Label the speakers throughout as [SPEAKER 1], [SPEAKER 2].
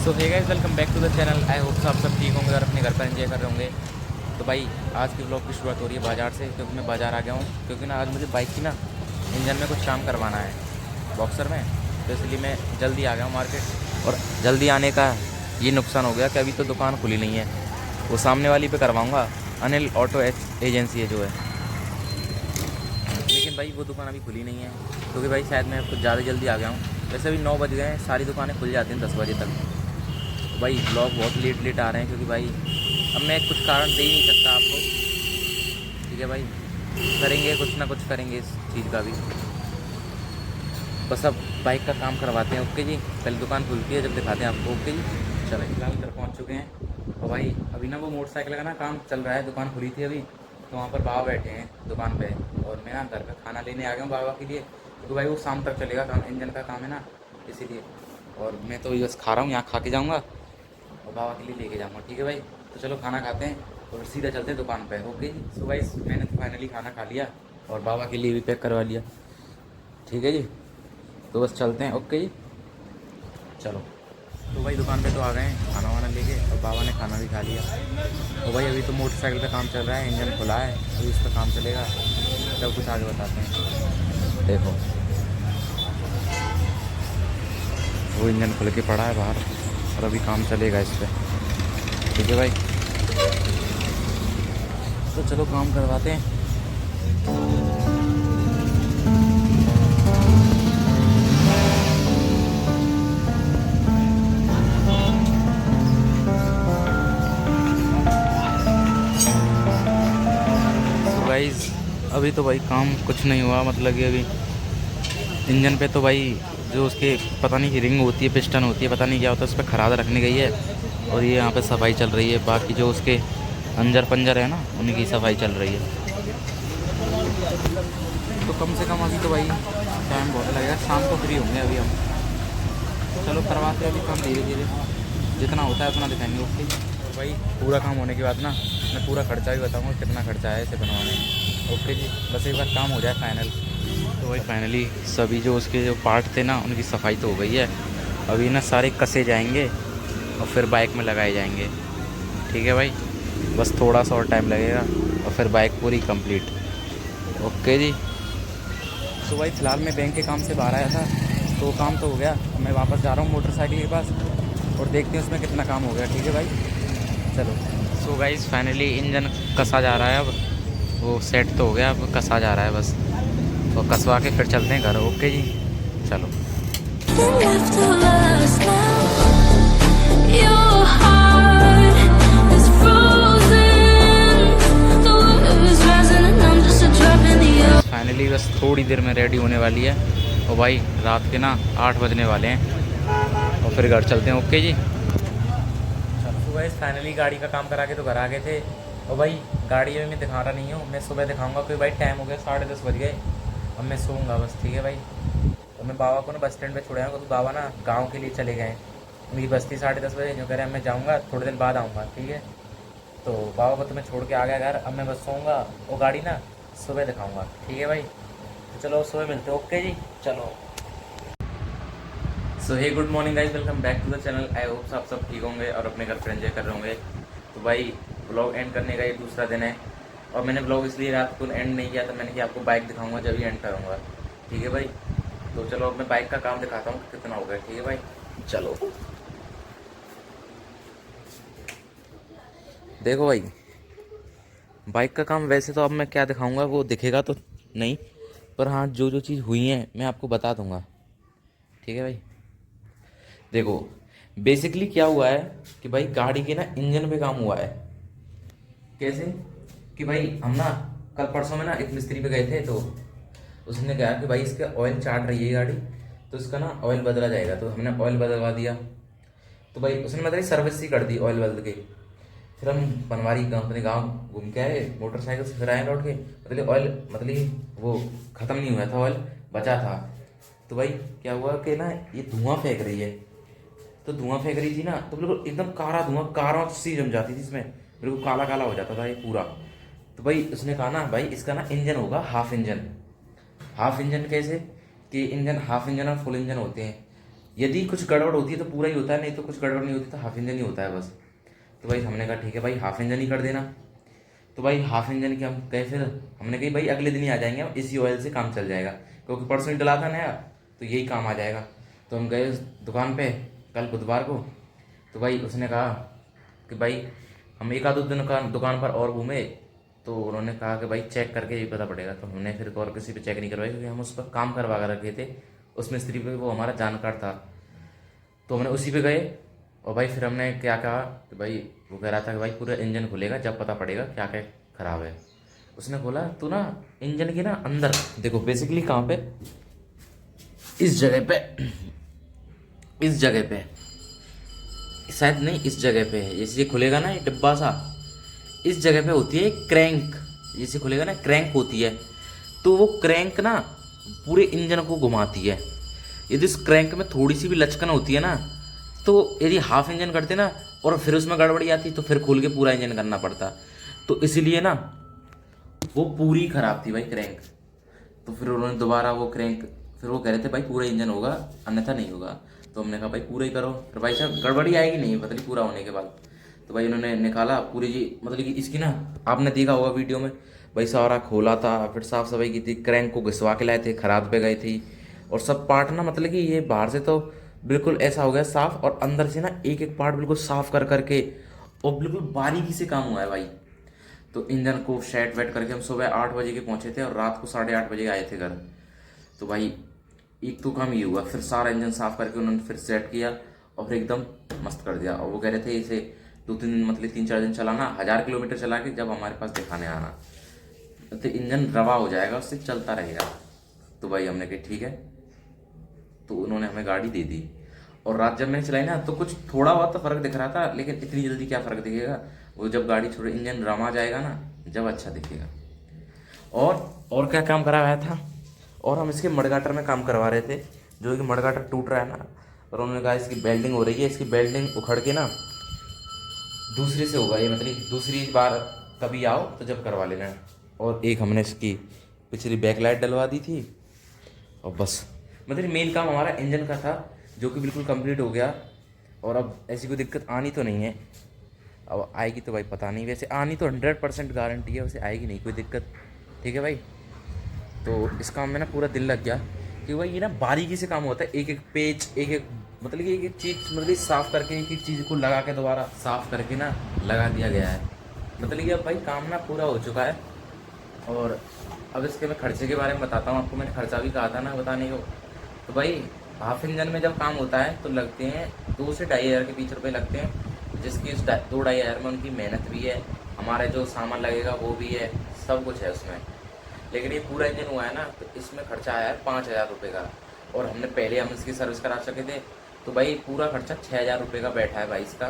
[SPEAKER 1] So hey guys, welcome back to the channel. I hope आप सब ठीक होंगे और अपने घर पर एंजॉय कर रहे होंगे। तो भाई आज की व्लॉग की शुरुआत हो रही है बाज़ार से, क्योंकि मैं बाज़ार आ गया हूँ। क्योंकि ना आज मुझे बाइक की ना इंजन में कुछ काम करवाना है बॉक्सर में। तो इसलिए मैं जल्दी आ गया हूँ मार्केट। और जल्दी आने का ये नुकसान हो गया कि अभी तो दुकान खुली नहीं है। वो सामने वाली पे करवाऊँगा, अनिल ऑटो एजेंसी है जो है। लेकिन भाई वो दुकान अभी खुली नहीं है, क्योंकि भाई शायद मैं कुछ ज़्यादा जल्दी आ गया हूँ। वैसे अभी 9 बज गए हैं, सारी दुकानें खुल जाती हैं 10 बजे तक। भाई ब्लॉग बहुत लेट आ रहे हैं, क्योंकि भाई अब मैं कुछ कारण दे ही नहीं सकता आपको। ठीक है भाई, करेंगे कुछ ना कुछ करेंगे इस चीज़ का भी। बस अब बाइक का काम करवाते हैं। ओके जी, पहले दुकान खुलती है जब दिखाते हैं आपको। ओके जी, चलो फिलहाल घर पहुंच चुके हैं। और भाई अभी ना वो मोटरसाइकिल का ना काम चल रहा है, दुकान खुली थी अभी, तो वहाँ पर बाबा बैठे हैं दुकान पे। और मैं ना घर का खाना लेने आ गया हूँ बाबा के लिए, क्योंकि भाई वो शाम तक चलेगा काम, इंजन का काम है ना, इसीलिए। और मैं तो बस खा रहा हूँ, यहाँ खा के जाऊँगा और बाबा के लिए लेके जाऊँगा। ठीक है भाई, तो चलो खाना खाते हैं और सीधा चलते हैं दुकान पे। ओके जी। सो गाइस, मैंने तो फाइनली खाना खा लिया और बाबा के लिए भी पैक करवा लिया। ठीक है जी, तो बस चलते हैं। ओके जी, चलो। तो भाई दुकान पे तो आ गए हैं खाना वाना लेके, और बाबा ने खाना भी खा लिया। और भाई अभी तो मोटरसाइकिल का काम चल रहा है, इंजन खुला है, अभी उसका काम चलेगा, सब कुछ आगे बताते हैं। देखो वो इंजन खुल के पड़ा है बाहर, और अभी काम चलेगा इस पर। ठीक है भाई, तो चलो काम करवाते हैं। तो गाइस अभी तो भाई काम कुछ नहीं हुआ, मतलब कि अभी इंजन पे तो भाई जो उसके पता नहीं कि रिंग होती है, पिस्टन होती है, पता नहीं क्या होता है, उस पर खराद रखने गई है। और ये यहाँ पे सफाई चल रही है, बाकी जो उसके अंजर पंजर है ना, उनकी सफाई चल रही है। तो कम से कम अभी तो भाई टाइम बहुत लगेगा, शाम को फ्री होंगे अभी हम। चलो करवाते हैं अभी काम धीरे धीरे, जितना होता है उतना दिखाएंगे। ओके। और भाई पूरा काम होने के बाद ना मैं पूरा खर्चा भी बताऊंगा, कितना खर्चा है इसे बनवाने में। ओके जी, बस एक बार काम हो जाए फाइनल। तो भाई फाइनली सभी जो उसके जो पार्ट थे ना, उनकी सफाई तो हो गई है। अभी ना सारे कसे जाएंगे और फिर बाइक में लगाए जाएंगे। ठीक है भाई, बस थोड़ा सा और टाइम लगेगा और फिर बाइक पूरी कंप्लीट। ओके जी। तो भाई फ़िलहाल मैं बैंक के काम से बाहर आया था, तो काम तो हो गया। अब मैं वापस जा रहा हूँ मोटरसाइकिल के पास, और देखते हैं उसमें कितना काम हो गया। ठीक है भाई, चलो। सो गाइस फाइनली इंजन कसा जा रहा है अब, वो सेट तो हो गया, अब कसा जा रहा है बस। तो कसवा के फिर चलते हैं घर। ओके जी, चलो। फाइनली बस थोड़ी देर में रेडी होने वाली है, और भाई रात के ना 8 बजने वाले हैं, और फिर घर चलते हैं। ओके जी, चलो। सुबह फाइनली गाड़ी का काम करा के तो घर आ गए थे। और भाई गाड़ी में मैं दिखा रहा नहीं हूँ, मैं सुबह दिखाऊंगा, क्योंकि भाई टाइम हो गया, 10:30 बज गए। अब मैं सोऊंगा बस। ठीक है भाई, तो मैं बाबा को ना बस स्टैंड पे छोड़ा हूँ, क्योंकि बाबा ना गांव के लिए चले गए हैं। उनकी बस्ती 10:30 बजे, जो कह रहे हैं मैं जाऊँगा थोड़े दिन बाद आऊँगा। ठीक है, तो बाबा को तो मैं छोड़ के आ गया घर। अब मैं बस सोऊंगा, वो गाड़ी ना सुबह दिखाऊँगा। ठीक है भाई, तो चलो सुबह मिलते हैं। ओके जी, चलो। So hey good morning guys, welcome back to the channel. I hope आप सब ठीक होंगे और अपने घर पर एंजॉय कर रहे होंगे। तो भाई ब्लॉग एंड करने का ये दूसरा दिन है, और मैंने ब्लॉग इसलिए रात को एंड नहीं किया था, मैंने कि आपको बाइक दिखाऊंगा जब ही एंड करूँगा। ठीक है भाई, तो चलो अब मैं बाइक का काम दिखाता हूँ कितना हो गया। ठीक है भाई, चलो। देखो भाई, बाइक का काम वैसे तो अब मैं क्या दिखाऊंगा वो दिखेगा तो नहीं, पर हाँ जो जो चीज़ हुई है मैं आपको बता दूंगा। ठीक है भाई, देखो बेसिकली क्या हुआ है कि भाई गाड़ी के ना इंजन पे काम हुआ है। कैसे कि भाई हम ना कल परसों में ना एक मिस्त्री पे गए थे, तो उसने कहा कि भाई इसका ऑयल चाट रही है गाड़ी, तो इसका ना ऑयल बदला जाएगा। तो हमने ऑयल बदलवा दिया। तो भाई उसने मतलब सर्विस ही कर दी ऑयल बदल के। फिर हम बनवारी अपने गाँव घूम के आए मोटरसाइकिल से, फिर आए लौट के, मतलब ऑयल मतलब वो ख़त्म नहीं हुआ था, ऑयल बचा था। तो भाई क्या हुआ कि ना ये धुआं फेंक रही है। तो धुआं फेंक रही थी ना, तो बिल्कुल एकदम काला धुआं, कारों सी जम जाती थी इसमें, बिल्कुल काला काला हो जाता था ये पूरा। तो भाई उसने कहा ना भाई इसका ना इंजन होगा हाफ इंजन। हाफ इंजन कैसे कि इंजन हाफ इंजन और फुल इंजन होते हैं। यदि कुछ गड़बड़ होती है तो पूरा ही होता है, नहीं तो कुछ गड़बड़ नहीं होती तो हाफ इंजन ही होता है बस। तो भाई हमने कहा ठीक है भाई हाफ इंजन ही कर देना। तो भाई हाफ इंजन की हम कहे, फिर हमने कही भाई अगले दिन ही आ जाएंगे हम, इसी ऑयल से काम चल जाएगा, क्योंकि परसों ही डला था नया, तो यही काम आ जाएगा। तो हम गए दुकान पे कल बुधवार को। तो भाई उसने कहा कि भाई हम एक आध दिन दुकान पर और घूमे, तो उन्होंने कहा कि भाई चेक करके ही पता पड़ेगा। तो हमने फिर और किसी पे चेक नहीं करवाया, क्योंकि हम उस पर काम करवा कर रखे थे, उस मिस्त्री पे वो हमारा जानकार था। तो हमने उसी पे गए, और भाई फिर हमने क्या कहा कि भाई वो कह रहा था कि भाई पूरा इंजन खुलेगा जब पता पड़ेगा क्या क्या खराब है। उसने बोला तू ना इंजन के ना अंदर देखो, बेसिकली कहाँ पे, इस जगह पे, इस जगह पे शायद नहीं, इस जगह पे है, जैसे ये खुलेगा ना ये डिब्बा सा, इस जगह पे होती है क्रैंक, जैसे खुलेगा ना क्रैंक होती है। तो वो क्रैंक ना पूरे इंजन को घुमाती है। यदि उस क्रैंक में थोड़ी सी भी लचकन होती है ना, तो यदि हाफ इंजन करते ना और फिर उसमें गड़बड़ी आती तो फिर खोल के पूरा इंजन करना पड़ता। तो इसीलिए ना वो पूरी खराब थी भाई क्रैंक। तो फिर उन्होंने दोबारा वो क्रैंक, फिर वो कह रहे थे भाई पूरा इंजन होगा अन्यथा नहीं होगा। तो हमने कहा भाई पूरा ही करो, फिर भाई साहब गड़बड़ी आएगी नहीं मतलब पूरा होने के बाद। तो भाई उन्होंने निकाला पूरी जी, मतलब कि इसकी ना आपने देखा होगा वीडियो में, भाई सारा खोला था, फिर साफ सफाई की थी, क्रैंक को घिसवा के लाए थे, खराब पे गए थी, और सब पार्ट ना मतलब कि ये बाहर से तो बिल्कुल ऐसा हो गया साफ, और अंदर से ना एक एक पार्ट बिल्कुल साफ कर करके और बिल्कुल बारीकी से काम हुआ है भाई। तो इंजन को सेट वेट करके हम सुबह 8 बजे के पहुंचे थे और रात को 8:30 बजे आए थे घर। तो भाई एक तो काम ये हुआ, फिर सारा इंजन साफ करके उन्होंने फिर सेट किया और फिर एकदम मस्त कर दिया। और वो कह रहे थे इसे 2-3 दिन मतलब 3-4 दिन चलाना, 1000 किलोमीटर चला के जब हमारे पास दिखाने आना तो इंजन रवा हो जाएगा, उससे चलता रहेगा। तो भाई हमने कहा ठीक है। तो उन्होंने हमें गाड़ी दे दी, और रात जब मैंने चलाई ना तो कुछ थोड़ा बहुत तो फर्क दिख रहा था, लेकिन इतनी जल्दी क्या फर्क दिखेगा, वो जब गाड़ी छोड़े इंजन रमा जाएगा ना जब अच्छा दिखेगा। और क्या काम कराया था, और हम इसके मडगाटर में काम करवा रहे थे, जो कि मडगाटर टूट रहा है ना, और उन्होंने कहा इसकी बेल्डिंग हो रही है, इसकी बेल्डिंग उखड़ के ना दूसरे से होगा ये, मतलब दूसरी बार कभी आओ तो जब करवा लेना। और एक हमने इसकी पिछली बैकलाइट डलवा दी थी, और बस मतलब मेन काम हमारा इंजन का था, जो कि बिल्कुल कंप्लीट हो गया। और अब ऐसी कोई दिक्कत आनी तो नहीं है, अब आएगी तो भाई पता नहीं, वैसे आनी तो 100% गारंटी है, वैसे आएगी नहीं कोई दिक्कत। ठीक है भाई। तो इस काम में ना पूरा दिल लग गया, कि भाई ये ना बारीकी से काम होता है, एक एक पेच, एक एक मतलब कि एक एक चीज़ मतलब साफ़ करके एक एक चीज़ को लगा के दोबारा साफ़ करके ना लगा दिया गया है। मतलब कि अब भाई काम ना पूरा हो चुका है। और अब इसके मैं खर्चे के बारे में बताता हूँ आपको, मैंने खर्चा भी कहा था ना बताने को। तो भाई हाफ इंजन में जब काम होता है तो लगते हैं 2 से 2.5 हज़ार के बीच रुपये लगते हैं, जिसकी 2-2.5 हज़ार में उनकी मेहनत भी है, हमारा जो सामान लगेगा वो भी है, सब कुछ है उसमें। लेकिन ये पूरा इंजन हुआ है ना तो इसमें खर्चा आया है 5,000 रुपये का, और हमने पहले हम इसकी सर्विस करा सके थे। तो भाई पूरा खर्चा 6,000 रुपये का बैठा है भाई इसका,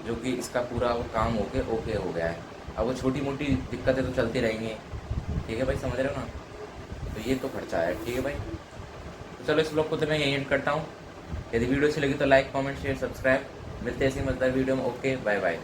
[SPEAKER 1] जो कि इसका पूरा वो काम होके ओके हो गया है। अब वो छोटी मोटी दिक्कतें तो चलती रहेंगी, ठीक है भाई, समझ रहे हो ना। तो ये तो खर्चा है, ठीक है भाई। तो चलो इस ब्लॉग को तो मैं यही एंड करता हूँ। यदि वीडियो अच्छी लगी तो लाइक कमेंट शेयर सब्सक्राइब। मिलते हैं ऐसी मजेदार वीडियो में। Okay bye bye.